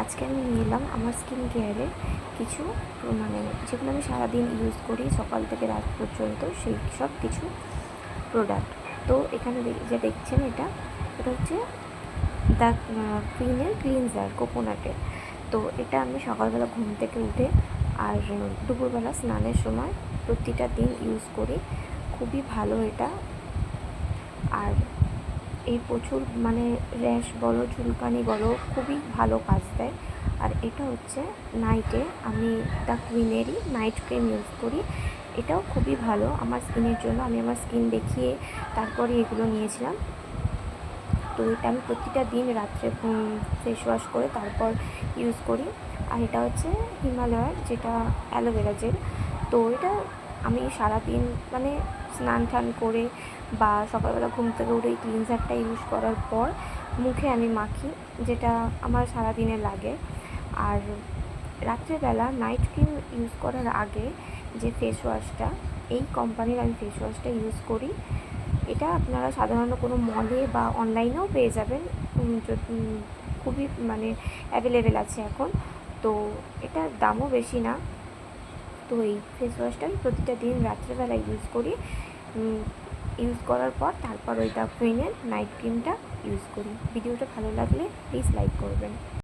আজকে আমি নিয়ে এলাম আমার স্কিন কেয়ারে কিছু মানে যেগুলো আমি সারাদিন ইউজ করি সকাল থেকে রাত পর্যন্ত, সেই সব কিছু প্রোডাক্ট। তো এখানে যে দেখছেন এটা হচ্ছে দ্য ক্লিনের ক্লিনজার কোকোনাটের। তো এটা আমি সকালবেলা ঘুম থেকে উঠে আর দুপুরবেলা স্নানের সময় প্রতিটা দিন ইউজ করি। খুবই ভালো এটা। আর এই প্রচুর মানে র্যাশ বলো, চুলকানি বলো, খুবই ভালো কাজ দেয়। আর এটা হচ্ছে নাইটে আমি দ্য কুইনেরই নাইট ক্রিম ইউজ করি। এটাও খুবই ভালো আমার স্কিনের জন্য। আমি আমার স্কিন দেখিয়ে তারপরে এগুলো নিয়েছিলাম। তো এটা আমি প্রতিটা দিন রাত্রে ফেস ওয়াশ করে তারপর ইউজ করি। আর এটা হচ্ছে হিমালয়ার, যেটা অ্যালোভেরা জেল। তো এটা আমি সারাদিন মানে স্নান টান করে বা সকালবেলা ঘুম থেকে উঠে এই ক্লিনজারটা ইউজ করার পর মুখে আমি মাখি, যেটা আমার সারাদিনে লাগে। আর রাত্রেবেলা নাইট ক্রিম ইউজ করার আগে যে ফেস ওয়াশটা, এই কোম্পানির আমি ফেস ওয়াশটা ইউজ করি। এটা আপনারা সাধারণত কোনো মলে বা অনলাইনেও পেয়ে যাবেন, খুবই মানে অ্যাভেলেবেল আছে এখন। তো এটার দামও বেশি না। তো এই ফেস ওয়াশটা আমি প্রতিটা দিন রাত্রেবেলা ইউজ করি। ইউজ করার পর তারপর ওই দ্য কুইনের নাইট ক্রিমটা ইউজ করি। ভিডিওটা ভালো লাগলে প্লিজ লাইক করবেন।